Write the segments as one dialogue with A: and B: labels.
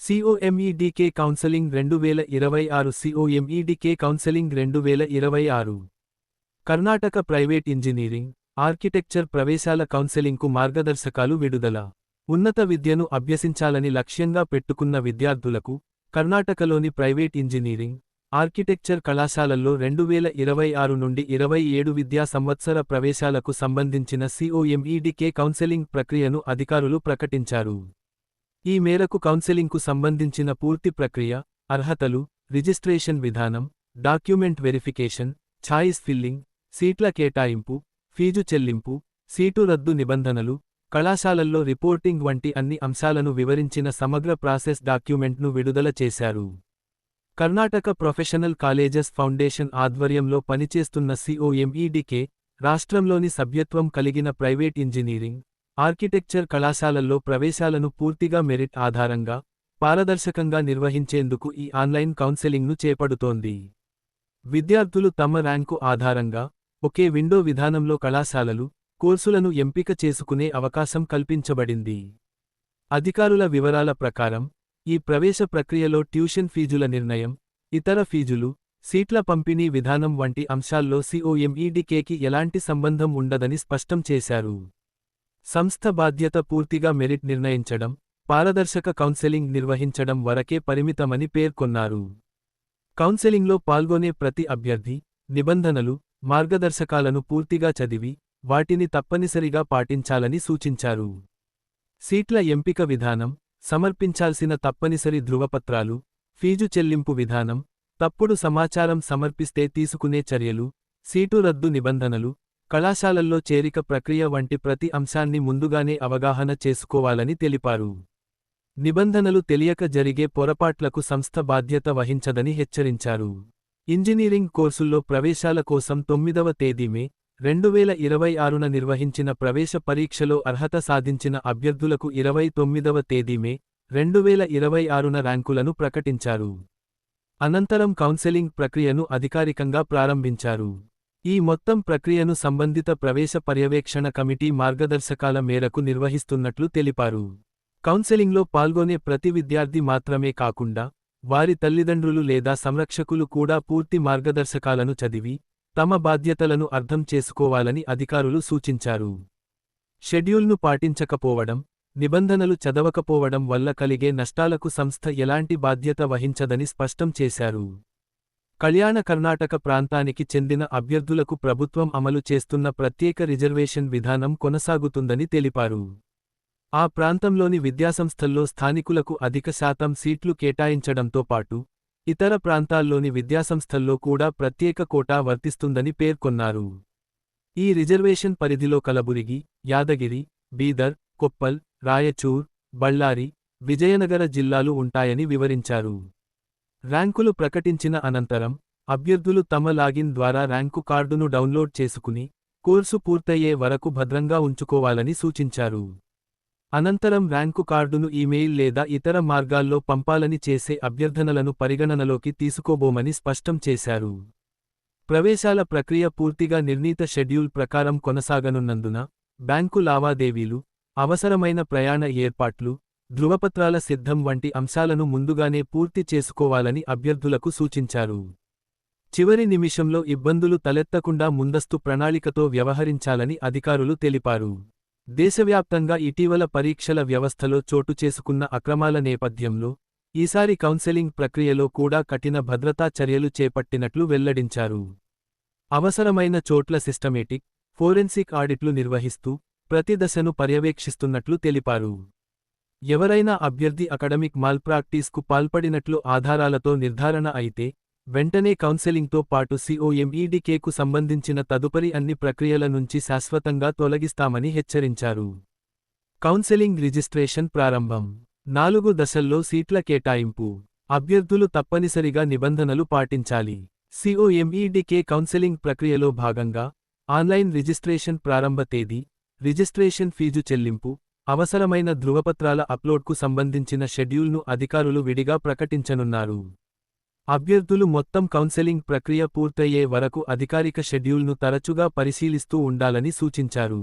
A: COMEDK counselling 2026 COMEDK counselling 2026 Karnataka private engineering, architecture ప్రవేశాల కౌన్సెలింగ్కు మార్గదర్శకాలు విడుదల. ఉన్నత విద్యను అభ్యసించాలని లక్ష్యంగా పెట్టుకున్న విద్యార్థులకు కర్ణాటకలోని ప్రైవేట్ ఇంజనీరింగ్, ఆర్కిటెక్చర్ కళాశాలల్లో 2026 నుండి 27 విద్యా సంవత్సర ప్రవేశాలకు సంబంధించిన COMEDK కౌన్సెలింగ్ ప్రక్రియను అధికారులు ప్రకటించారు. ఈ మేరకు కౌన్సెలింగ్కు సంబంధించిన పూర్తి ప్రక్రియ, అర్హతలు, రిజిస్ట్రేషన్ విధానం, డాక్యుమెంట్ వెరిఫికేషన్, ఛాయిస్ ఫిల్లింగ్, సీట్ల కేటాయింపు, ఫీజు చెల్లింపు, సీటు రద్దు నిబంధనలు, కళాశాలల్లో రిపోర్టింగ్ వంటి అన్ని అంశాలను వివరించిన సమగ్ర ప్రాసెస్ డాక్యుమెంట్ను విడుదల చేశారు. కర్ణాటక ప్రొఫెషనల్ కాలేజెస్ ఫౌండేషన్ ఆధ్వర్యంలో పనిచేస్తున్న COMEDK, రాష్ట్రంలోని సభ్యత్వం కలిగిన ప్రైవేట్ ఇంజనీరింగ్, ఆర్కిటెక్చర్ కళాశాలల్లో ప్రవేశాలను పూర్తిగా మెరిట్ ఆధారంగా, పారదర్శకంగా నిర్వహించేందుకు ఈ ఆన్లైన్ కౌన్సెలింగ్ను చేపడుతోంది. విద్యార్థులు తమ ర్యాంకు ఆధారంగా ఒకే విండో విధానంలో కళాశాలలు, కోర్సులను ఎంపిక చేసుకునే అవకాశం కల్పించబడింది. అధికారుల వివరాల ప్రకారం ఈ ప్రవేశ ప్రక్రియలో ట్యూషన్ ఫీజుల నిర్ణయం, ఇతర ఫీజులు, సీట్ల పంపిణీ విధానం వంటి అంశాల్లో COMEDKకి ఎలాంటి సంబంధం ఉండదని స్పష్టం చేశారు. సంస్థ బాధ్యత పూర్తిగా మెరిట్ నిర్ణయించడం, పారదర్శక కౌన్సెలింగ్ నిర్వహించడం వరకే పరిమితమని పేర్కొన్నారు. కౌన్సెలింగ్లో పాల్గొనే ప్రతి అభ్యర్థి నిబంధనలు, మార్గదర్శకాలను పూర్తిగా చదివి, వాటిని తప్పనిసరిగా పాటించాలని సూచించారు. సీట్ల ఎంపిక విధానం, సమర్పించాల్సిన తప్పనిసరి ధృవపత్రాలు, ఫీజు చెల్లింపు విధానం, తప్పుడు సమాచారం సమర్పిస్తే తీసుకునే చర్యలు, సీటు రద్దు నిబంధనలు, కళాశాలల్లో చేరిక ప్రక్రియ వంటి ప్రతి అంశాన్ని ముందుగానే అవగాహన చేసుకోవాలని తెలిపారు. నిబంధనలు తెలియక జరిగే పొరపాట్లకు సంస్థ బాధ్యత వహించదని హెచ్చరించారు. ఇంజనీరింగ్ కోర్సుల్లో ప్రవేశాల కోసం 9వ తేదీ మే 2026న నిర్వహించిన ప్రవేశ పరీక్షలో అర్హత సాధించిన అభ్యర్థులకు 29వ తేదీ మే 2026న ర్యాంకులను ప్రకటించారు. అనంతరం కౌన్సెలింగ్ ప్రక్రియను అధికారికంగా ప్రారంభించారు. ఈ మొత్తం ప్రక్రియను సంబంధిత ప్రవేశ పర్యవేక్షణ కమిటీ మార్గదర్శకాల మేరకు నిర్వహిస్తున్నట్లు తెలిపారు. కౌన్సెలింగ్లో పాల్గొనే ప్రతి విద్యార్థి మాత్రమే కాకుండా వారి తల్లిదండ్రులు లేదా సంరక్షకులు కూడా పూర్తి మార్గదర్శకాలను చదివి, తమ బాధ్యతలను అర్థం చేసుకోవాలని అధికారులు సూచించారు. షెడ్యూల్ను పాటించకపోవడం, నిబంధనలు చదవకపోవడం వల్ల కలిగే నష్టాలకు సంస్థ ఎలాంటి బాధ్యత వహించదని స్పష్టం చేశారు. కళ్యాణ కర్ణాటక ప్రాంతానికి చెందిన అభ్యర్థులకు ప్రభుత్వం అమలు చేస్తున్న ప్రత్యేక రిజర్వేషన్ విధానం కొనసాగుతుందని తెలిపారు. ఆ ప్రాంతంలోని విద్యాసంస్థల్లో స్థానికులకు అధిక శాతం సీట్లు కేటాయించడంతో పాటు, ఇతర ప్రాంతాల్లోని విద్యాసంస్థల్లో కూడా ప్రత్యేక కోటా వర్తిస్తుందని పేర్కొన్నారు. ఈ రిజర్వేషన్ పరిధిలో కలబురిగి, యాదగిరి, బీదర్, కొప్పల్, రాయచూర్, బళ్ళారి, విజయనగర జిల్లాలు ఉంటాయని వివరించారు. ర్యాంకులు ప్రకటించిన అనంతరం అభ్యర్థులు తమ లాగిన్ ద్వారా ర్యాంకు కార్డును డౌన్లోడ్ చేసుకుని, కోర్సు పూర్తయ్యే వరకు భద్రంగా ఉంచుకోవాలని సూచించారు. అనంతరం ర్యాంకు కార్డును ఈమెయిల్ లేదా ఇతర మార్గాల్లో పంపాలని చేసే అభ్యర్థనలను పరిగణనలోకి తీసుకోబోమని స్పష్టం చేశారు. ప్రవేశాల ప్రక్రియ పూర్తిగా నిర్ణీత షెడ్యూల్ ప్రకారం కొనసాగనున్నందున, బ్యాంకు లావాదేవీలు, అవసరమైన ప్రయాణ ఏర్పాట్లు, ధృవపత్రాల సిద్ధం వంటి అంశాలను ముందుగానే పూర్తి చేసుకోవాలని అభ్యర్థులకు సూచించారు. చివరి నిమిషంలో ఇబ్బందులు తలెత్తకుండా ముందస్తు ప్రణాళికతో వ్యవహరించాలని అధికారులు తెలిపారు. దేశవ్యాప్తంగా ఇటీవల పరీక్షల వ్యవస్థలో చోటు చేసుకున్న అక్రమాల నేపథ్యంలో ఈసారి కౌన్సెలింగ్ ప్రక్రియలో కూడా కఠిన భద్రతా చర్యలు చేపట్టినట్లు వెల్లడించారు. అవసరమైన చోట్ల సిస్టమేటిక్, ఫోరెన్సిక్ ఆడిట్లు నిర్వహిస్తూ ప్రతి దశను పర్యవేక్షిస్తున్నట్లు తెలిపారు. ఎవరైనా అభ్యర్థి అకడమిక్ మాల్ప్రాక్టీస్కు పాల్పడినట్లు ఆధారాలతో నిర్ధారణ అయితే, వెంటనే కౌన్సెలింగ్తో పాటు COMEDKకు సంబంధించిన తదుపరి అన్ని ప్రక్రియల నుంచి శాశ్వతంగా తొలగిస్తామని హెచ్చరించారు. కౌన్సెలింగ్ రిజిస్ట్రేషన్ ప్రారంభం. 4 దశల్లో సీట్ల కేటాయింపు. అభ్యర్థులు తప్పనిసరిగా నిబంధనలు పాటించాలి. COMEDK కౌన్సెలింగ్ ప్రక్రియలో భాగంగా ఆన్లైన్ రిజిస్ట్రేషన్ ప్రారంభ తేదీ, రిజిస్ట్రేషన్ ఫీజు చెల్లింపు, అవసరమైన ధృవపత్రాల అప్లోడ్కు సంబంధించిన షెడ్యూల్ను అధికారులు విడిగా ప్రకటించనున్నారు. అభ్యర్థులు మొత్తం కౌన్సెలింగ్ ప్రక్రియ పూర్తయ్యే వరకు అధికారిక షెడ్యూల్ను తరచుగా పరిశీలిస్తూ ఉండాలని సూచించారు.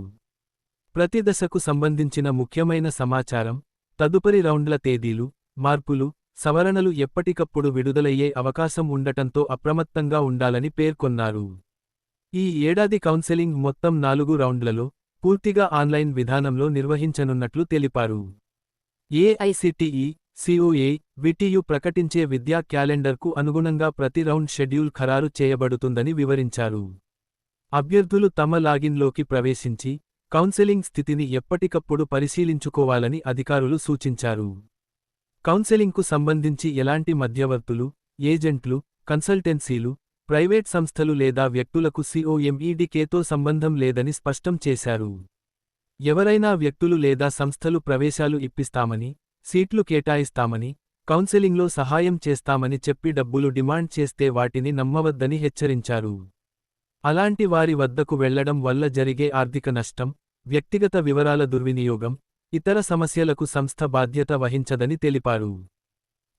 A: ప్రతి దశకు సంబంధించిన ముఖ్యమైన సమాచారం, తదుపరి రౌండ్ల తేదీలు, మార్పులు, సవరణలు ఎప్పటికప్పుడు విడుదలయ్యే అవకాశం ఉండటంతో అప్రమత్తంగా ఉండాలని పేర్కొన్నారు. ఈ ఏడాది కౌన్సెలింగ్ మొత్తం 4 రౌండ్లలో, పూర్తిగా ఆన్లైన్ విధానంలో నిర్వహించనున్నట్లు తెలిపారు. ఏఐసిటిఈ, సిఓఏ, విటియు ప్రకటించే విద్యా క్యాలెండర్కు అనుగుణంగా ప్రతి రౌండ్ షెడ్యూల్ ఖరారు చేయబడుతుందని వివరించారు. అభ్యర్థులు తమ లాగిన్లోకి ప్రవేశించి, కౌన్సెలింగ్ స్థితిని ఎప్పటికప్పుడు పరిశీలించుకోవాలని అధికారులు సూచించారు. కౌన్సెలింగ్కు సంబంధించి ఎలాంటి మధ్యవర్తులు, ఏజెంట్లు, కన్సల్టెన్సీలు, ప్రైవేట్ సంస్థలు లేదా వ్యక్తులకు సిఓఎంఈడికేతో సంబంధం లేదని స్పష్టం చేశారు. ఎవరైనా వ్యక్తులు లేదా సంస్థలు ప్రవేశాలు ఇప్పిస్తామని, సీట్లు కేటాయిస్తామని, కౌన్సెలింగ్లో సహాయం చేస్తామని చెప్పి డబ్బులు డిమాండ్ చేస్తే వాటిని నమ్మవద్దని హెచ్చరించారు. అలాంటి వారి వద్దకు వెళ్లడం వల్ల జరిగే ఆర్థిక నష్టం, వ్యక్తిగత వివరాల దుర్వినియోగం, ఇతర సమస్యలకు సంస్థ బాధ్యత వహించదని తెలిపారు.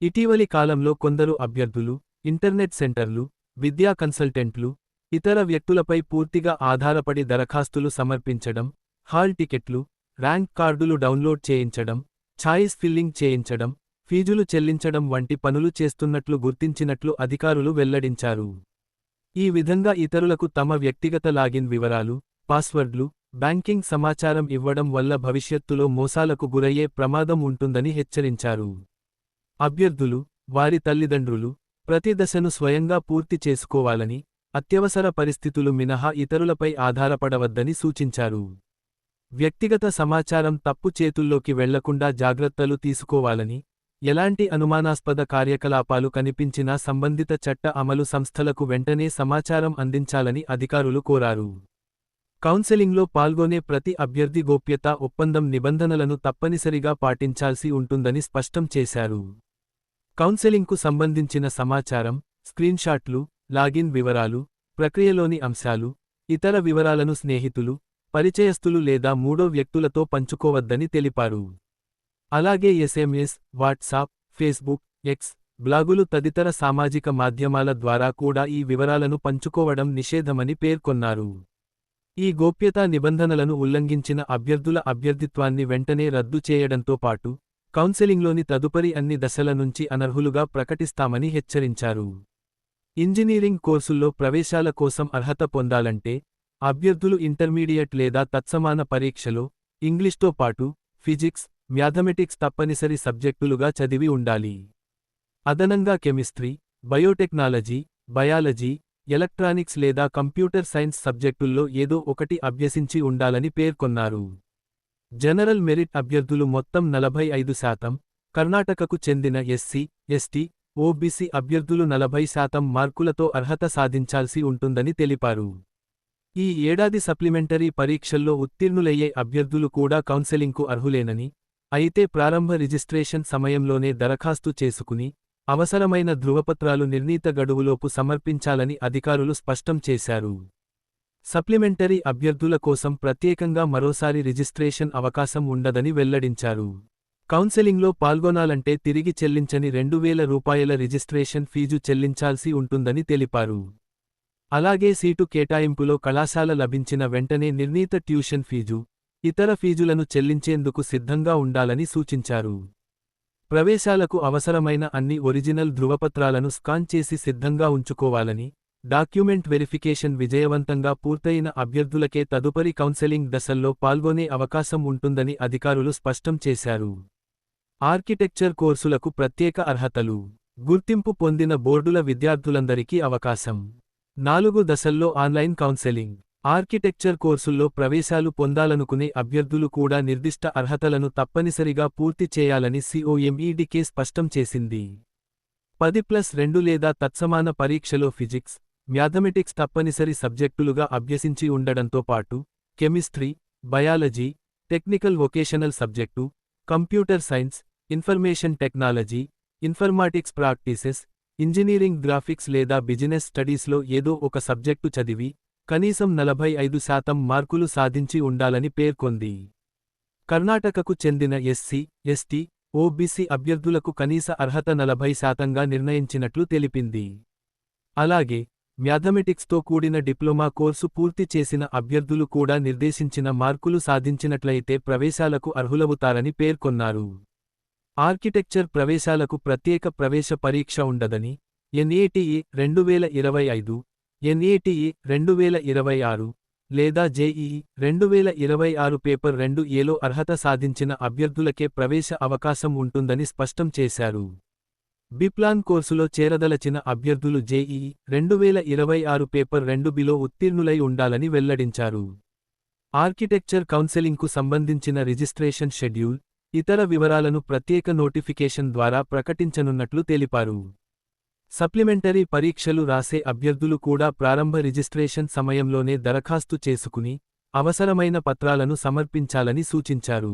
A: ఇటీవలి కాలంలో కొందరు అభ్యర్థులు, ఇంటర్నెట్ సెంటర్లు, విద్యా కన్సల్టెంట్లు, ఇతర వ్యక్తులపై పూర్తిగా ఆధారపడి దరఖాస్తులు సమర్పించడం, హాల్ టికెట్లు, ర్యాంక్ కార్డులు డౌన్లోడ్ చేయించడం, ఛాయిస్ ఫిల్లింగ్ చేయించడం, ఫీజులు చెల్లించడం వంటి పనులు చేస్తున్నట్లు గుర్తించినట్లు అధికారులు వెల్లడించారు. ఈ విధంగా ఇతరులకు తమ వ్యక్తిగత లాగిన్ వివరాలు, పాస్వర్డ్లు, బ్యాంకింగ్ సమాచారం ఇవ్వడం వల్ల భవిష్యత్తులో మోసాలకు గురయ్యే ప్రమాదం ఉంటుందని హెచ్చరించారు. అభ్యర్థులు, వారి తల్లిదండ్రులు, ప్రతి దశను స్వయంగా పూర్తి చేసుకోవాలని, అత్యవసర పరిస్థితులు మినహా ఇతరులపై ఆధారపడవద్దని సూచించారు. వ్యక్తిగత సమాచారం తప్పు చేతుల్లోకి వెళ్లకుండా జాగ్రత్తలు తీసుకోవాలని, ఎలాంటి అనుమానాస్పద కార్యకలాపాలు కనిపించినా సంబంధిత చట్ట అమలు సంస్థలకు వెంటనే సమాచారం అందించాలని అధికారులు కోరారు. కౌన్సెలింగ్లో పాల్గొనే ప్రతి అభ్యర్థి గోప్యతా ఒప్పందం నిబంధనలను తప్పనిసరిగా పాటించాల్సి ఉంటుందని స్పష్టం చేశారు. కౌన్సెలింగ్కు సంబంధించిన సమాచారం, స్క్రీన్షాట్లు, లాగిన్ వివరాలు, ప్రక్రియలోని అంశాలు, ఇతర వివరాలను స్నేహితులు, పరిచయస్తులు లేదా మూడో వ్యక్తులతో పంచుకోవద్దని తెలిపారు. అలాగే ఎస్ఎంఎస్, వాట్సాప్, ఫేస్బుక్, ఎక్స్, బ్లాగులు తదితర సామాజిక మాధ్యమాల ద్వారా కూడా ఈ వివరాలను పంచుకోవడం నిషేధమని పేర్కొన్నారు. ఈ గోప్యతా నిబంధనలను ఉల్లంఘించిన అభ్యర్థుల అభ్యర్థిత్వాన్ని వెంటనే రద్దు చేయడంతో పాటు, కౌన్సెలింగ్లోని తదుపరి అన్ని దశల నుంచి అనర్హులుగా ప్రకటిస్తామని హెచ్చరించారు. ఇంజనీరింగ్ కోర్సుల్లో ప్రవేశాల కోసం అర్హత పొందాలంటే, అభ్యర్థులు ఇంటర్మీడియట్ లేదా తత్సమాన పరీక్షలో, ఇంగ్లీష్తో పాటు, ఫిజిక్స్, మ్యాథమెటిక్స్ తప్పనిసరి సబ్జెక్టులుగా చదివి ఉండాలి. అదనంగా కెమిస్ట్రీ, బయోటెక్నాలజీ, బయాలజీ, ఎలక్ట్రానిక్స్ లేదా కంప్యూటర్ సైన్స్ సబ్జెక్టుల్లో ఏదో ఒకటి అభ్యసించి ఉండాలని పేర్కొన్నారు. జనరల్ మెరిట్ అభ్యర్థులు మొత్తం 45%, కర్ణాటకకు చెందిన ఎస్సీ, ఎస్టీ, ఓబీసీ అభ్యర్థులు 40% మార్కులతో అర్హత సాధించాల్సి ఉంటుందని తెలిపారు. ఈ ఏడాది సప్లిమెంటరీ పరీక్షల్లో ఉత్తీర్ణులయ్యే అభ్యర్థులు కూడా కౌన్సెలింగ్కు అర్హులేనని, అయితే ప్రారంభ రిజిస్ట్రేషన్ సమయంలోనే దరఖాస్తు చేసుకుని, అవసరమైన ధృవపత్రాలు నిర్ణీత గడువులోపు సమర్పించాలని అధికారులు స్పష్టం చేశారు. సప్లిమెంటరీ అభ్యర్థుల కోసం ప్రత్యేకంగా మరోసారి రిజిస్ట్రేషన్ అవకాశం ఉండదని వెల్లడించారు. కౌన్సెలింగ్లో పాల్గొనాలంటే తిరిగి చెల్లించని ₹2000 రిజిస్ట్రేషన్ ఫీజు చెల్లించాల్సి ఉంటుందని తెలిపారు. అలాగే సీటు కేటాయింపులో కళాశాల లభించిన వెంటనే నిర్ణీత ట్యూషన్ ఫీజు, ఇతర ఫీజులను చెల్లించేందుకు సిద్ధంగా ఉండాలని సూచించారు. ప్రవేశాలకు అవసరమైన అన్ని ఒరిజినల్ ధృవపత్రాలను స్కాన్ చేసి సిద్ధంగా ఉంచుకోవాలని, డాక్యుమెంట్ వెరిఫికేషన్ విజయవంతంగా పూర్తయిన అభ్యర్థులకే తదుపరి కౌన్సెలింగ్ దశల్లో పాల్గొనే అవకాశం ఉంటుందని అధికారులు స్పష్టం చేశారు. ఆర్కిటెక్చర్ కోర్సులకు ప్రత్యేక అర్హతలు. గుర్తింపు పొందిన బోర్డుల విద్యార్థులందరికీ అవకాశం. 4 దశల్లో ఆన్లైన్ కౌన్సెలింగ్. ఆర్కిటెక్చర్ కోర్సుల్లో ప్రవేశాలు పొందాలనుకునే అభ్యర్థులు కూడా నిర్దిష్ట అర్హతలను తప్పనిసరిగా పూర్తి చేయాలని సిఓఎంఈడికే స్పష్టం చేసింది. 10+2 లేదా తత్సమాన పరీక్షలో ఫిజిక్స్, మ్యాథమెటిక్స్ తప్పనిసరి సబ్జెక్టులుగా అభ్యసించి ఉండడంతో పాటు, chemistry, biology, technical vocational subject, computer science, information technology, informatics practices, engineering graphics లేదా బిజినెస్ స్టడీస్లో ఏదో ఒక సబ్జెక్టు చదివి, కనీసం 45% మార్కులు సాధించి ఉండాలని పేర్కొంది. కర్ణాటకకు చెందిన ఎస్సీ, ఎస్టీ, ఓబీసీ అభ్యర్థులకు కనీస అర్హత 40%గా నిర్ణయించినట్లు తెలిపింది. అలాగే, మ్యాథమెటిక్స్తో కూడిన డిప్లొమా కోర్సు పూర్తి చేసిన అభ్యర్థులు కూడా నిర్దేశించిన మార్కులు సాధించినట్లయితే ప్రవేశాలకు అర్హులవుతారని పేర్కొన్నారు. ఆర్కిటెక్చర్ ప్రవేశాలకు ప్రత్యేక ప్రవేశ పరీక్ష ఉండదని ఎన్ఏటిఈ 2025, ఎన్ఏటిఈ 2026 లేదా జేఈఈ 2026 పేపర్ 2ఏలో అర్హత సాధించిన అభ్యర్థులకే ప్రవేశ అవకాశం ఉంటుందని స్పష్టం చేశారు. బిప్లాన్ కోర్సులో చేరదలచిన అభ్యర్థులు జేఈఈ 2026 పేపర్ 2బిలో ఉత్తీర్ణులై ఉండాలని వెల్లడించారు. ఆర్కిటెక్చర్ కౌన్సెలింగ్కు సంబంధించిన రిజిస్ట్రేషన్ షెడ్యూల్, ఇతర వివరాలను ప్రత్యేక నోటిఫికేషన్ ద్వారా ప్రకటించనున్నట్లు తెలిపారు. సప్లిమెంటరీ పరీక్షలు రాసే అభ్యర్థులు కూడా ప్రారంభ రిజిస్ట్రేషన్ సమయంలోనే దరఖాస్తు చేసుకుని, అవసరమైన పత్రాలను సమర్పించాలని సూచించారు.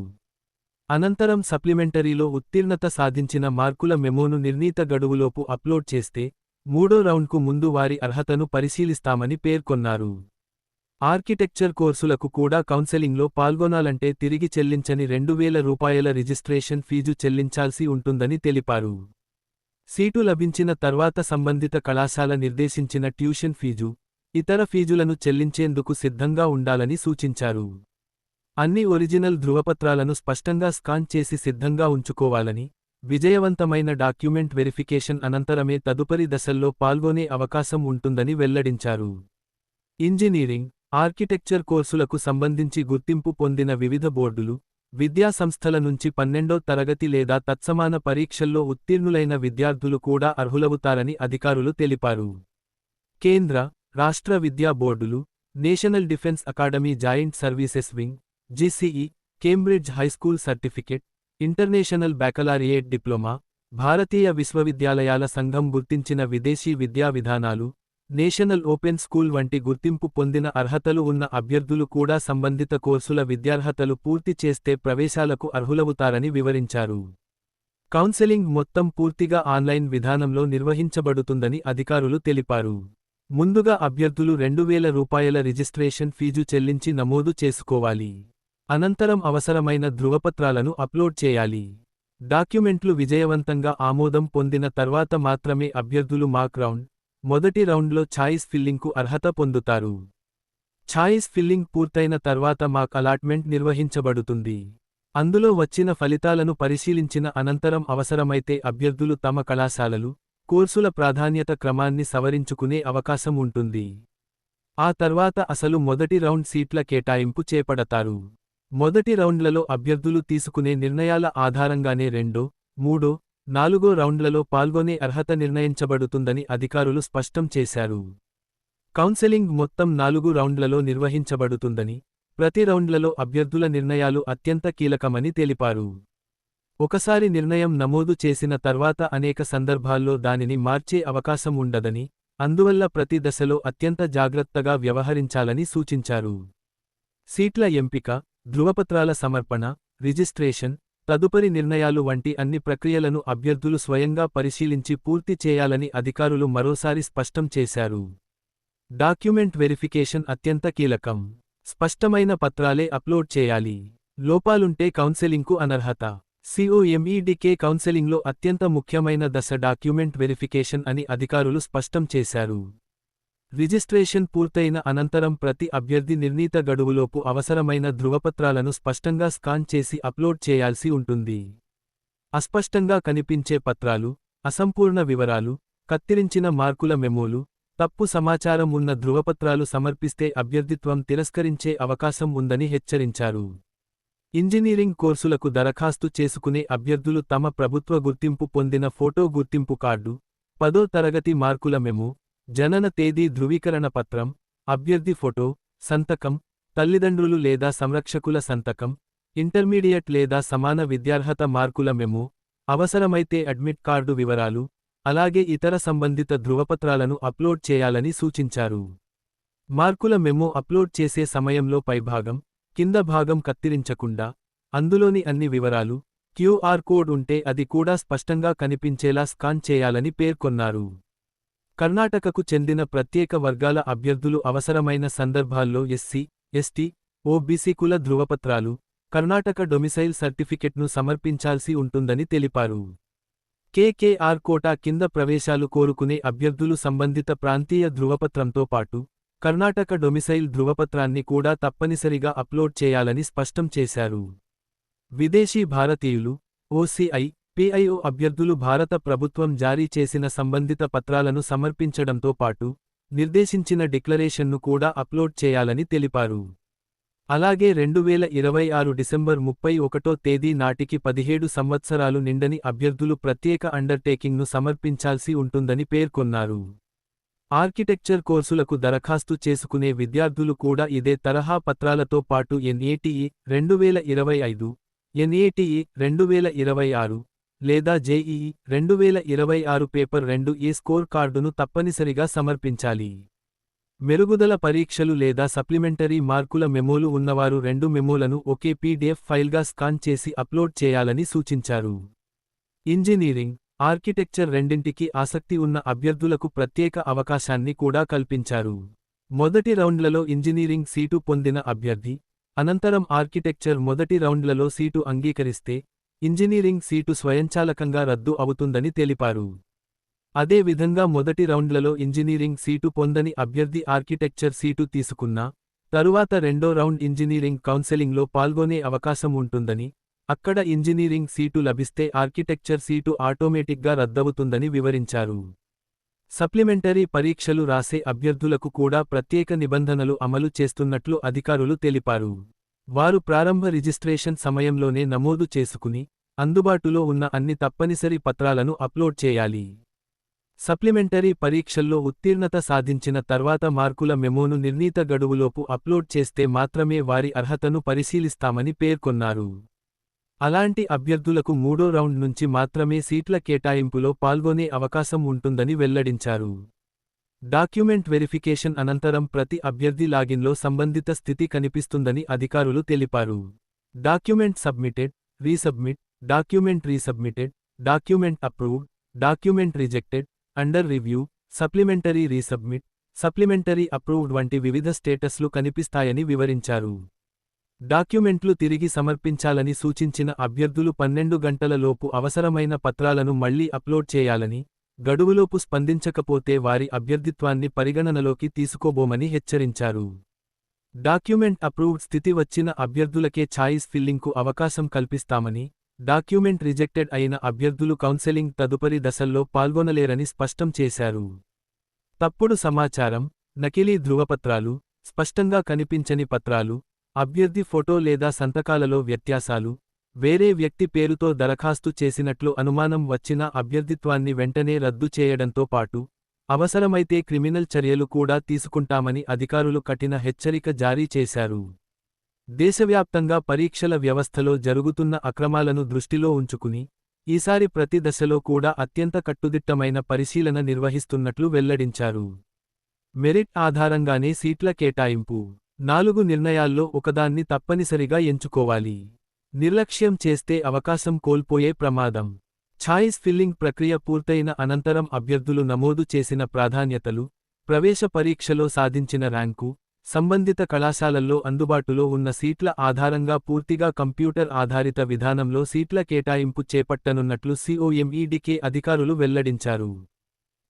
A: అనంతరం సప్లిమెంటరీలో ఉత్తీర్ణత సాధించిన మార్కుల మెమోను నిర్ణీత గడువులోపు అప్లోడ్ చేస్తే, మూడో రౌండ్కు ముందు వారి అర్హతను పరిశీలిస్తామని పేర్కొన్నారు. ఆర్కిటెక్చర్ కోర్సులకు కూడా కౌన్సెలింగ్లో పాల్గొనాలంటే తిరిగి చెల్లించని రూ. 2,000 రిజిస్ట్రేషన్ ఫీజు చెల్లించాల్సి ఉంటుందని తెలిపారు. సీటు లభించిన తర్వాత సంబంధిత కళాశాల నిర్దేశించిన ట్యూషన్ ఫీజు, ఇతర ఫీజులను చెల్లించేందుకు సిద్ధంగా ఉండాలని సూచించారు. అన్ని ఒరిజినల్ ధృవపత్రాలను స్పష్టంగా స్కాన్ చేసి సిద్ధంగా ఉంచుకోవాలని, విజయవంతమైన డాక్యుమెంట్ వెరిఫికేషన్ అనంతరమే తదుపరి దశల్లో పాల్గొనే అవకాశం ఉంటుందని వెల్లడించారు. ఇంజనీరింగ్, ఆర్కిటెక్చర్ కోర్సులకు సంబంధించి గుర్తింపు పొందిన వివిధ బోర్డులు, విద్యా సంస్థల నుంచి 12వ తరగతి లేదా తత్సమాన పరీక్షల్లో ఉత్తీర్ణులైన విద్యార్థులు కూడా అర్హులవుతారని అధికారులు తెలిపారు. కేంద్ర, రాష్ట్ర విద్యా బోర్డులు, national defence academy joint services wing, GCE, Cambridge high school certificate, international baccalaureate diploma, భారతీయ విశ్వవిద్యాలయాల సంఘం గుర్తించిన విదేశీ విద్యా విధానాలు, నేషనల్ ఓపెన్ స్కూల్ వంటి గుర్తింపు పొందిన అర్హతలు ఉన్న అభ్యర్థులు కూడా సంబంధిత కోర్సుల విద్యార్హతలు పూర్తి చేస్తే ప్రవేశాలకు అర్హులవుతారని వివరించారు. కౌన్సెలింగ్ మొత్తం పూర్తిగా ఆన్లైన్ విధానంలో నిర్వహించబడుతుందని అధికారులు తెలిపారు. ముందుగా అభ్యర్థులు రూ. 2,000 రిజిస్ట్రేషన్ ఫీజు చెల్లించి నమోదు చేసుకోవాలి. అనంతరం అవసరమైన ధృవపత్రాలను అప్లోడ్ చేయాలి. డాక్యుమెంట్లు విజయవంతంగా ఆమోదం పొందిన తర్వాత మాత్రమే అభ్యర్థులు మాక్ రౌండ్, మొదటి రౌండ్లో ఛాయిస్ ఫిల్లింగ్కు అర్హత పొందుతారు. ఛాయిస్ ఫిల్లింగ్ పూర్తయిన తర్వాత మాక్ అలాట్మెంట్ నిర్వహించబడుతుంది. అందులో వచ్చిన ఫలితాలను పరిశీలించిన అనంతరం అవసరమైతే అభ్యర్థులు తమ కళాశాలలు, కోర్సుల ప్రాధాన్యత క్రమాన్ని సవరించుకునే అవకాశం ఉంటుంది. ఆ తర్వాత అసలు మొదటి రౌండ్ సీట్ల కేటాయింపు చేపడతారు. మొదటి రౌండ్లలో అభ్యర్థులు తీసుకునే నిర్ణయాల ఆధారంగానే రెండో, మూడో, నాలుగో రౌండ్లలో పాల్గొనే అర్హత నిర్ణయించబడుతుందని అధికారులు స్పష్టం చేశారు. కౌన్సెలింగ్ మొత్తం 4 రౌండ్లలో నిర్వహించబడుతుందని, ప్రతి రౌండ్లలో అభ్యర్థుల నిర్ణయాలు అత్యంత కీలకమని తెలిపారు. ఒకసారి నిర్ణయం నమోదు చేసిన తర్వాత అనేక సందర్భాల్లో దానిని మార్చే అవకాశం ఉండదని, అందువల్ల ప్రతి దశలో అత్యంత జాగ్రత్తగా వ్యవహరించాలని సూచించారు. సీట్ల ఎంపిక, ధృవపత్రాల సమర్పణ, రిజిస్ట్రేషన్, తదుపరి నిర్ణయాలు వంటి అన్ని ప్రక్రియలను అభ్యర్థులు స్వయంగా పరిశీలించి పూర్తి చేయాలని అధికారులు మరోసారి స్పష్టం చేశారు. డాక్యుమెంట్ వెరిఫికేషన్ అత్యంత కీలకం. స్పష్టమైన పత్రాలే అప్లోడ్ చేయాలి. లోపాలుంటే కౌన్సెలింగ్కు అనర్హత. COMEDK కౌన్సెలింగ్లో అత్యంత ముఖ్యమైన దశ డాక్యుమెంట్ వెరిఫికేషన్ అని అధికారులు స్పష్టం చేశారు. రిజిస్ట్రేషన్ పూర్తయిన అనంతరం ప్రతి అభ్యర్థి నిర్ణీత గడువులోపు అవసరమైన ధృవపత్రాలను స్పష్టంగా స్కాన్ చేసి అప్లోడ్ చేయాల్సి ఉంటుంది. అస్పష్టంగా కనిపించే పత్రాలు, అసంపూర్ణ వివరాలు, కత్తిరించిన మార్కుల మెమోలు, తప్పు సమాచారం ఉన్న ధృవపత్రాలు సమర్పిస్తే అభ్యర్థిత్వం తిరస్కరించే అవకాశం ఉందని హెచ్చరించారు. ఇంజనీరింగ్ కోర్సులకు దరఖాస్తు చేసుకునే అభ్యర్థులు తమ ప్రభుత్వ గుర్తింపు పొందిన ఫోటో గుర్తింపు కార్డు, 10వ తరగతి మార్కుల మెమో, జనన తేదీ ధృవీకరణ పత్రం, అభ్యర్థి ఫోటో, సంతకం, తల్లిదండ్రులు లేదా సంరక్షకుల సంతకం, ఇంటర్మీడియట్ లేదా సమాన విద్యార్హత మార్కుల మెమో, అవసరమైతే అడ్మిట్ కార్డు వివరాలు, అలాగే ఇతర సంబంధిత ధృవపత్రాలను అప్లోడ్ చేయాలని సూచించారు. మార్కుల మెమో అప్లోడ్ చేసే సమయంలో పైభాగం, కింద భాగం కత్తిరించకుండా, అందులోని అన్ని వివరాలు, QR కోడ్ ఉంటే అది కూడా స్పష్టంగా కనిపించేలా స్కాన్ చేయాలని పేర్కొన్నారు. కర్ణాటకకు చెందిన ప్రత్యేక వర్గాల అభ్యర్థులు అవసరమైన సందర్భాల్లో SC, ST, OBC కుల ధృవపత్రాలు, కర్ణాటక డొమిసైల్ సర్టిఫికెట్ను సమర్పించాల్సి ఉంటుందని తెలిపారు. KKR కోటా కింద ప్రవేశాలు కోరుకునే అభ్యర్థులు సంబంధిత ప్రాంతీయ ధృవపత్రంతో పాటు కర్ణాటక డొమిసైల్ ధృవపత్రాన్ని కూడా తప్పనిసరిగా అప్లోడ్ చేయాలని స్పష్టం చేశారు. విదేశీ భారతీయులు, OCI, పిఐఓ అభ్యర్థులు భారత ప్రభుత్వం జారీ చేసిన సంబంధిత పత్రాలను సమర్పించడంతో పాటు నిర్దేశించిన డిక్లరేషన్ను కూడా అప్లోడ్ చేయాలని తెలిపారు. అలాగే 2026 డిసెంబర్ 31వ తేదీ నాటికి 17 సంవత్సరాలు నిండని అభ్యర్థులు ప్రత్యేక అండర్టేకింగ్ను సమర్పించాల్సి ఉంటుందని పేర్కొన్నారు. ఆర్కిటెక్చర్ కోర్సులకు దరఖాస్తు చేసుకునే విద్యార్థులు కూడా ఇదే తరహా పత్రాలతో పాటు ఎన్ఏటీఈ 2025, ఎన్ఏటీఈ 2026 లేదా జేఈఈ 2026 పేపర్ 2A స్కోర్ కార్డును తప్పనిసరిగా సమర్పించాలి. మెరుగుదల పరీక్షలు లేదా సప్లిమెంటరీ మార్కుల మెమోలు ఉన్నవారు 2 మెమోలను ఒకే పీడీఎఫ్ ఫైల్గా స్కాన్ చేసి అప్లోడ్ చేయాలని సూచించారు. ఇంజనీరింగ్, ఆర్కిటెక్చర్ రెండింటికి ఆసక్తి ఉన్న అభ్యర్థులకు ప్రత్యేక అవకాశాన్ని కూడా కల్పించారు. మొదటి రౌండ్లలో ఇంజనీరింగ్ సీటు పొందిన అభ్యర్థి, అనంతరం ఆర్కిటెక్చర్ మొదటి రౌండ్లలో సీటు అంగీకరిస్తే ఇంజనీరింగ్ సీటు స్వయంచాలకంగా రద్దు అవుతుందని తెలిపారు. అదే విధంగా మొదటి రౌండ్లలో ఇంజనీరింగ్ సీటు పొందని అభ్యర్థి ఆర్కిటెక్చర్ సీటు తీసుకున్నా తరువాత రెండో రౌండ్ ఇంజనీరింగ్ కౌన్సెలింగ్లో పాల్గొనే అవకాశం ఉంటుందని, అక్కడ ఇంజనీరింగ్ సీటు లభిస్తే ఆర్కిటెక్చర్ సీటు ఆటోమేటిక్గా రద్దవుతుందని వివరించారు. సప్లిమెంటరీ పరీక్షలు రాసే అభ్యర్థులకు కూడా ప్రత్యేక నిబంధనలు అమలు చేస్తున్నట్లు అధికారులు తెలిపారు. వారు ప్రారంభ రిజిస్ట్రేషన్ సమయంలోనే నమోదు చేసుకుని, అందుబాటులో ఉన్న అన్ని తప్పనిసరి పత్రాలను అప్లోడ్ చేయాలి. సప్లిమెంటరీ పరీక్షల్లో ఉత్తీర్ణత సాధించిన తర్వాత మార్కుల మెమోను నిర్ణీత గడువులోపు అప్లోడ్ చేస్తే మాత్రమే వారి అర్హతను పరిశీలిస్తామని పేర్కొన్నారు. అలాంటి అభ్యర్థులకు మూడో రౌండ్ నుంచి మాత్రమే సీట్ల కేటాయింపులో పాల్గొనే అవకాశం ఉంటుందని వెల్లడించారు. డాక్యుమెంట్ వెరిఫికేషన్ అనంతరం ప్రతి అభ్యర్థి లాగిన్లో సంబంధిత స్థితి కనిపిస్తుందని అధికారులు తెలిపారు. Document submitted, resubmit, document resubmitted, document approved, document rejected, under review, supplementary resubmit, supplementary approved వంటి వివిధ స్టేటస్లు కనిపిస్తాయని వివరించారు. డాక్యుమెంట్లు తిరిగి సమర్పించాలని సూచించిన అభ్యర్థులు 12 గంటల లోపు అవసరమైన పత్రాలను మళ్లీ అప్లోడ్ చేయాలని, గడువులోపు స్పందించకపోతే వారి అభ్యర్థిత్వాన్ని పరిగణనలోకి తీసుకోబోమని హెచ్చరించారు. డాక్యుమెంట్ అప్రూవ్డ్ స్థితి వచ్చిన అభ్యర్థులకే ఛాయిస్ ఫిల్లింగ్కు అవకాశం కల్పిస్తామని, డాక్యుమెంట్ రిజెక్టెడ్ అయిన అభ్యర్థులు కౌన్సెలింగ్ తదుపరి దశల్లో పాల్గొనలేరని స్పష్టం చేశారు. తప్పుడు సమాచారం, నకిలీ ధృవపత్రాలు, స్పష్టంగా కనిపించని పత్రాలు, అభ్యర్థి ఫోటో లేదా సంతకాలలో వ్యత్యాసాలు, వేరే వ్యక్తి పేరుతో దరఖాస్తు చేసినట్లు అనుమానం వచ్చినా అభ్యర్థిత్వాన్ని వెంటనే రద్దు చేయడంతో పాటు, అవసరమైతే క్రిమినల్ చర్యలు కూడా తీసుకుంటామని అధికారులు కఠిన హెచ్చరిక జారీ చేశారు. దేశవ్యాప్తంగా పరీక్షల వ్యవస్థలో జరుగుతున్న అక్రమాలను దృష్టిలో ఉంచుకుని, ఈసారి ప్రతి దశలో కూడా అత్యంత కట్టుదిట్టమైన పరిశీలన నిర్వహిస్తున్నట్లు వెల్లడించారు. మెరిట్ ఆధారంగానే సీట్ల కేటాయింపు. 4 నిర్ణయాల్లో ఒకదాన్ని తప్పనిసరిగా ఎంచుకోవాలి. నిర్లక్ష్యం చేస్తే అవకాశం కోల్పోయే ప్రమాదం. ఛాయిస్ ఫిల్లింగ్ ప్రక్రియ పూర్తయిన అనంతరం అభ్యర్థులు నమోదు చేసిన ప్రాధాన్యతలు, ప్రవేశ పరీక్షలో సాధించిన ర్యాంకు, సంబంధిత కళాశాలల్లో అందుబాటులో ఉన్న సీట్ల ఆధారంగా పూర్తిగా కంప్యూటర్ ఆధారిత విధానంలో సీట్ల కేటాయింపు చేపట్టనున్నట్లు COMEDK అధికారులు వెల్లడించారు.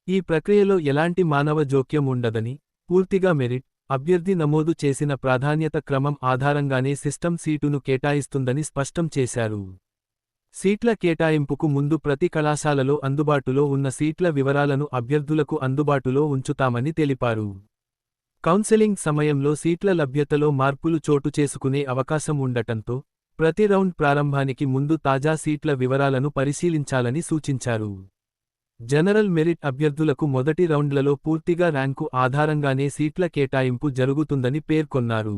A: ఈ ప్రక్రియలో ఎలాంటి మానవ జోక్యం ఉండదని, పూర్తిగా మెరిట్, అభ్యర్థి నమోదు చేసిన ప్రాధాన్యత క్రమం ఆధారంగానే సిస్టమ్ సీటును కేటాయిస్తుందని స్పష్టం చేశారు. సీట్ల కేటాయింపుకు ముందు ప్రతి కళాశాలలో అందుబాటులో ఉన్న సీట్ల వివరాలను అభ్యర్థులకు అందుబాటులో ఉంచుతామని తెలిపారు. కౌన్సెలింగ్ సమయంలో సీట్ల లభ్యతలో మార్పులు చోటు చేసుకునే అవకాశం ఉండటంతో, ప్రతి రౌండ్ ప్రారంభానికి ముందు తాజా సీట్ల వివరాలను పరిశీలించాలని సూచించారు. జనరల్ మెరిట్ అభ్యర్థులకు మొదటి రౌండ్లలో పూర్తిగా ర్యాంకు ఆధారంగానే సీట్ల కేటాయింపు జరుగుతుందని పేర్కొన్నారు.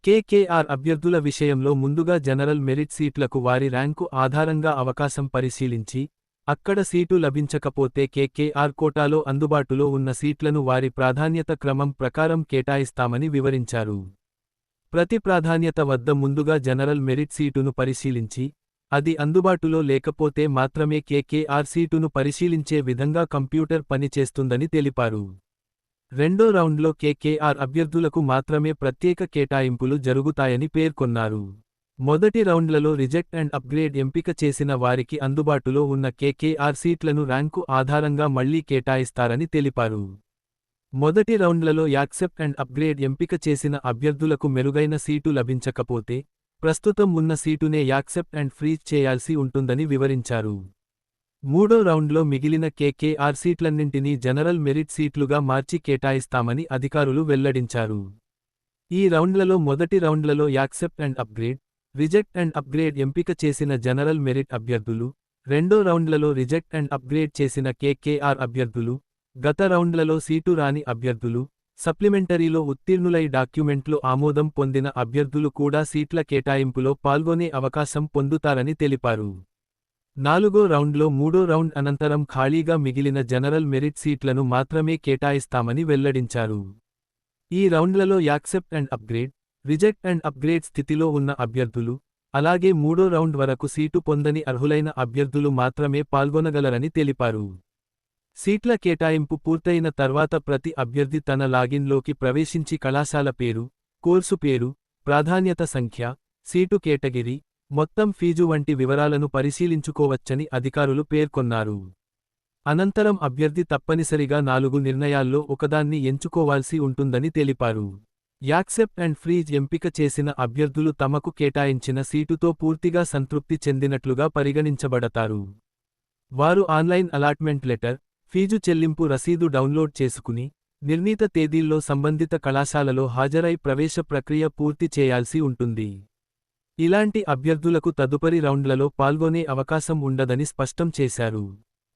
A: KKR అభ్యర్థుల విషయంలో ముందుగా జనరల్ మెరిట్ సీట్లకు వారి ర్యాంకు ఆధారంగా అవకాశం పరిశీలించి, అక్కడ సీటు లభించకపోతే KKR కోటాలో అందుబాటులో ఉన్న సీట్లను వారి ప్రాధాన్యత క్రమం ప్రకారం కేటాయిస్తామని వివరించారు. ప్రతి ప్రాధాన్యత వద్ద ముందుగా జనరల్ మెరిట్ సీటును పరిశీలించి, అది అందుబాటులో లేకపోతే మాత్రమే KKR సీటును పరిశీలించే విధంగా కంప్యూటర్ పనిచేస్తుందని తెలిపారు. రెండో రౌండ్లో KKR అభ్యర్థులకు మాత్రమే ప్రత్యేక కేటాయింపులు జరుగుతాయని పేర్కొన్నారు. మొదటి రౌండ్లలో రిజెక్ట్ అండ్ అప్గ్రేడ్ ఎంపిక చేసిన వారికి అందుబాటులో ఉన్న KKR సీట్లను ర్యాంకు ఆధారంగా మళ్లీ కేటాయిస్తారని తెలిపారు. మొదటి రౌండ్లలో యాక్సెప్ట్ అండ్ అప్గ్రేడ్ ఎంపిక చేసిన అభ్యర్థులకు మెరుగైన సీటు లభించకపోతే, ప్రస్తుతం ఉన్న సీటునే యాక్సెప్ట్ అండ్ ఫ్రీజ్ చేయాల్సి ఉంటుందని వివరించారు. మూడో రౌండ్లో మిగిలిన కేకేఆర్ సీట్లన్నింటినీ జనరల్ మెరిట్ సీట్లుగా మార్చి కేటాయిస్తామని అధికారులు వెల్లడించారు. ఈ రౌండ్లలో మొదటి రౌండ్లలో accept and upgrade, reject and upgrade ఎంపిక చేసిన జనరల్ మెరిట్ అభ్యర్థులు, రెండో రౌండ్లలో రిజెక్ట్ అండ్ అప్గ్రేడ్ చేసిన కేకేఆర్ అభ్యర్థులు, గత రౌండ్లలో సీటు రాని అభ్యర్థులు, సప్లిమెంటరీలో ఉత్తీర్ణులై డాక్యుమెంట్లు ఆమోదం పొందిన అభ్యర్థులు కూడా సీట్ల కేటాయింపులో పాల్గొనే అవకాశం పొందుతారని తెలిపారు. నాలుగో రౌండ్లో మూడో రౌండ్ అనంతరం ఖాళీగా మిగిలిన జనరల్ మెరిట్ సీట్లను మాత్రమే కేటాయిస్తామని వెల్లడించారు. ఈ రౌండ్లలో accept and upgrade, reject and upgrade స్థితిలో ఉన్న అభ్యర్థులు, అలాగే మూడో రౌండ్ వరకు సీటు పొందని అర్హులైన అభ్యర్థులు మాత్రమే పాల్గొనగలరని తెలిపారు. సీట్ల కేటాయింపు పూర్తయిన తర్వాత ప్రతి అభ్యర్థి తన లాగిన్లోకి ప్రవేశించి కళాశాల పేరు, కోర్సు పేరు, ప్రాధాన్యత సంఖ్య, సీటు కేటగిరీ, మొత్తం ఫీజు వంటి వివరాలను పరిశీలించుకోవచ్చని అధికారులు పేర్కొన్నారు. అనంతరం అభ్యర్థి తప్పనిసరిగా 4 నిర్ణయాల్లో ఒకదాన్ని ఎంచుకోవాల్సి ఉంటుందని తెలిపారు. యాక్సెప్ట్ అండ్ ఫ్రీజ్ ఎంపిక చేసిన అభ్యర్థులు తమకు కేటాయించిన సీటుతో పూర్తిగా సంతృప్తి చెందినట్లుగా పరిగణించబడతారు. వారు ఆన్లైన్ అలాట్మెంట్ లెటర్, ఫీజు చెల్లింపు రసీదు డౌన్లోడ్ చేసుకుని, నిర్ణీత తేదీల్లో సంబంధిత కళాశాలలో హాజరై ప్రవేశ ప్రక్రియ పూర్తి చేయాల్సి ఉంటుంది. ఇలాంటి అభ్యర్థులకు తదుపరి రౌండ్లలో పాల్గొనే అవకాశం ఉండదని స్పష్టం చేశారు.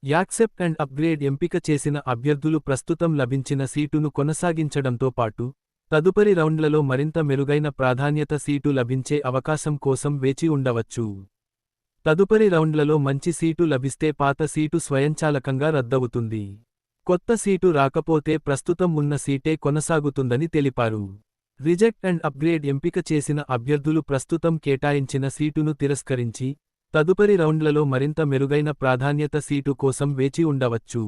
A: యాక్సెప్ట్ అండ్ అప్గ్రేడ్ ఎంపిక చేసిన అభ్యర్థులు ప్రస్తుతం లభించిన సీటును కొనసాగించడంతో పాటు, తదుపరి రౌండ్లలో మరింత మెరుగైన ప్రాధాన్యత సీటు లభించే అవకాశం కోసం వేచి ఉండవచ్చు. తదుపరి రౌండ్లలో మంచి సీటు లభిస్తే పాత సీటు స్వయంచాలకంగా రద్దవుతుంది. కొత్త సీటు రాకపోతే ప్రస్తుతం ఉన్న సీటే కొనసాగుతుందని తెలిపారు. రిజెక్ట్ అండ్ అప్గ్రేడ్ ఎంపిక చేసిన అభ్యర్థులు ప్రస్తుతం కేటాయించిన సీటును తిరస్కరించి, తదుపరి రౌండ్లలో మరింత మెరుగైన ప్రాధాన్యత సీటు కోసం వేచి ఉండవచ్చు.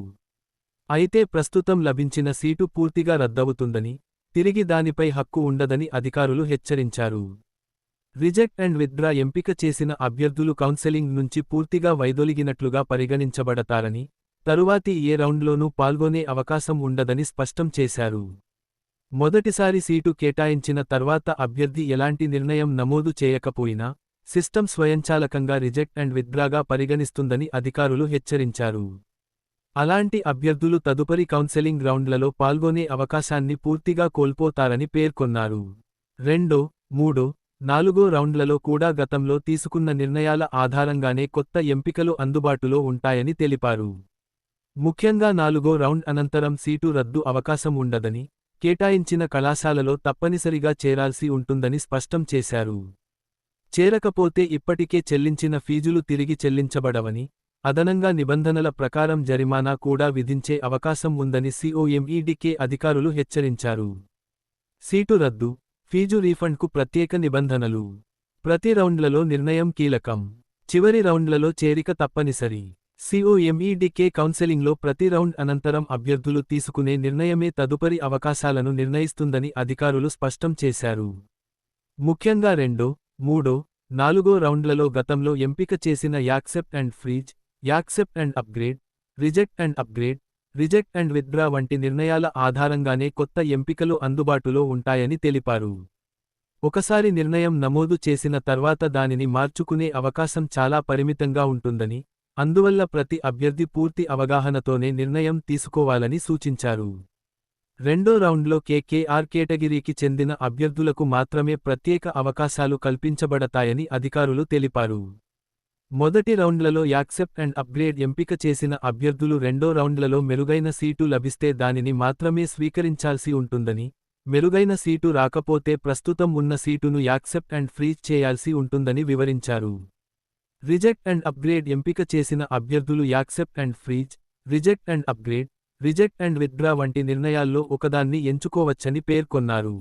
A: అయితే ప్రస్తుతం లభించిన సీటు పూర్తిగా రద్దవుతుందని, తిరిగి దానిపై హక్కు ఉండదని అధికారులు హెచ్చరించారు. రిజెక్ట్ అండ్ విత్డ్రా ఎంపిక చేసిన అభ్యర్థులు కౌన్సెలింగ్ నుంచి పూర్తిగా వైదొలిగినట్లుగా పరిగణించబడతారని, తరువాతి ఏ రౌండ్లోనూ పాల్గొనే అవకాశం ఉండదని స్పష్టం చేశారు. మొదటిసారి సీటు కేటాయించిన తర్వాత అభ్యర్థి ఎలాంటి నిర్ణయం నమోదు చేయకపోయినా, సిస్టమ్ స్వయంచాలకంగా రిజెక్ట్ అండ్ విత్డ్రాగా పరిగణిస్తుందని అధికారులు హెచ్చరించారు. అలాంటి అభ్యర్థులు తదుపరి కౌన్సెలింగ్ రౌండ్లలో పాల్గొనే అవకాశాన్ని పూర్తిగా కోల్పోతారని పేర్కొన్నారు. రెండో, మూడో, నాలుగో రౌండ్లలో కూడా గతంలో తీసుకున్న నిర్ణయాల ఆధారంగానే కొత్త ఎంపికలు అందుబాటులో ఉంటాయని తెలిపారు. ముఖ్యంగా నాలుగో రౌండ్ అనంతరం సీటు రద్దు అవకాశం ఉండదని, కేటాయించిన కళాశాలలో తప్పనిసరిగా చేరాల్సి ఉంటుందని స్పష్టం చేశారు. చేరకపోతే ఇప్పటికే చెల్లించిన ఫీజులు తిరిగి చెల్లించబడవని, అదనంగా నిబంధనల ప్రకారం జరిమానా కూడా విధించే అవకాశం ఉందని COMEDK అధికారులు హెచ్చరించారు. సీటు రద్దు, ఫీజు రీఫండ్కు ప్రత్యేక నిబంధనలు. ప్రతి రౌండ్లలో నిర్ణయం కీలకం. చివరి రౌండ్లలో చేరిక తప్పనిసరి. COMEDK కౌన్సెలింగ్లో ప్రతి రౌండ్ అనంతరం అభ్యర్థులు తీసుకునే నిర్ణయమే తదుపరి అవకాశాలను నిర్ణయిస్తుందని అధికారులు స్పష్టం చేశారు. ముఖ్యంగా రెండో, మూడో, నాలుగో రౌండ్లలో గతంలో ఎంపిక చేసిన accept and freeze, accept and upgrade, reject and upgrade, reject and withdraw వంటి నిర్ణయాల ఆధారంగానే కొత్త ఎంపికలు అందుబాటులో ఉంటాయని తెలిపారు. ఒకసారి నిర్ణయం నమోదు చేసిన తర్వాత దానిని మార్చుకునే అవకాశం చాలా పరిమితంగా ఉంటుందని, అందువల్ల ప్రతి అభ్యర్థి పూర్తి అవగాహనతోనే నిర్ణయం తీసుకోవాలని సూచించారు. రెండో రౌండ్లో కేకేఆర్ కేటగిరీకి చెందిన అభ్యర్థులకు మాత్రమే ప్రత్యేక అవకాశాలు కల్పించబడతాయని అధికారులు తెలిపారు. మొదటి రౌండ్లలో యాక్సెప్ట్ అండ్ అప్గ్రేడ్ ఎంపిక చేసిన అభ్యర్థులు రెండో రౌండ్లలో మెరుగైన సీటు లభిస్తే దానిని మాత్రమే స్వీకరించాల్సి ఉంటుందని, మెరుగైన సీటు రాకపోతే ప్రస్తుతం ఉన్న సీటును యాక్సెప్ట్ అండ్ ఫ్రీజ్ చేయాల్సి ఉంటుందని వివరించారు. రిజెక్ట్ అండ్ అప్గ్రేడ్ ఎంపిక చేసిన అభ్యర్థులు accept and freeze, reject and upgrade, reject and withdraw వంటి నిర్ణయాల్లో ఒకదాన్ని ఎంచుకోవచ్చని పేర్కొన్నారు.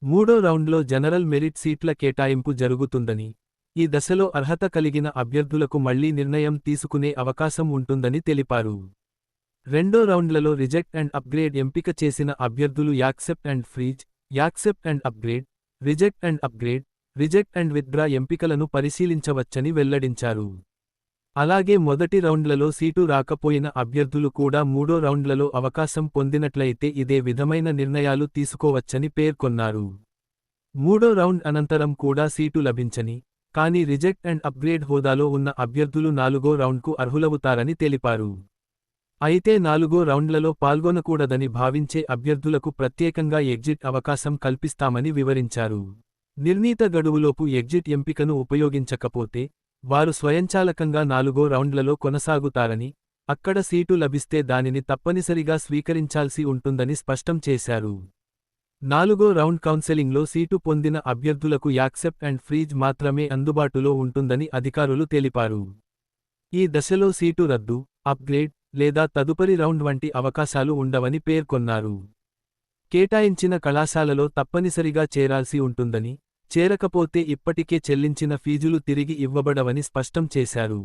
A: మూడో రౌండ్లో జనరల్ మెరిట్ సీట్ల కేటాయింపు జరుగుతుందని, ఈ దశలో అర్హత కలిగిన అభ్యర్థులకు మళ్లీ నిర్ణయం తీసుకునే అవకాశం ఉంటుందని తెలిపారు. రెండో రౌండ్లలో రిజెక్ట్ అండ్ అప్గ్రేడ్ ఎంపిక చేసిన అభ్యర్థులు accept and freeze, accept and upgrade, reject and upgrade, reject and withdraw ఎంపికలను పరిశీలించవచ్చని వెల్లడించారు. అలాగే మొదటి రౌండ్లలో సీటు రాకపోయిన అభ్యర్థులు కూడా మూడో రౌండ్లలో అవకాశం పొందినట్లయితే ఇదే విధమైన నిర్ణయాలు తీసుకోవచ్చని పేర్కొన్నారు. మూడో రౌండ్ అనంతరం కూడా సీటు లభించని, కానీ రిజెక్ట్ అండ్ అప్గ్రేడ్ హోదాలో ఉన్న అభ్యర్థులు నాలుగో రౌండ్కు అర్హులవుతారని తెలిపారు. అయితే నాలుగో రౌండ్లలో పాల్గొనకూడదని భావించే అభ్యర్థులకు ప్రత్యేకంగా ఎగ్జిట్ అవకాశం కల్పిస్తామని వివరించారు. నిర్ణీత గడువులోపు ఎగ్జిట్ ఎంపికను ఉపయోగించకపోతే, వారు స్వయంచాలకంగా నాలుగో రౌండ్లలో కొనసాగుతారని, అక్కడ సీటు లభిస్తే దానిని తప్పనిసరిగా స్వీకరించాల్సి ఉంటుందని స్పష్టం చేశారు. నాలుగో రౌండ్ కౌన్సెలింగ్లో సీటు పొందిన అభ్యర్థులకు యాక్సెప్ట్ అండ్ ఫ్రీజ్ మాత్రమే అందుబాటులో ఉంటుందని అధికారులు తెలిపారు. ఈ దశలో సీటు రద్దు, అప్గ్రేడ్, లేదా తదుపరి రౌండ్ వంటి అవకాశాలు ఉండవని పేర్కొన్నారు. కేటాయించిన కళాశాలలో తప్పనిసరిగా చేరాల్సి ఉంటుందని, చేరకపోతే ఇప్పటికే చెల్లించిన ఫీజులు తిరిగి ఇవ్వబడవని స్పష్టం చేశారు.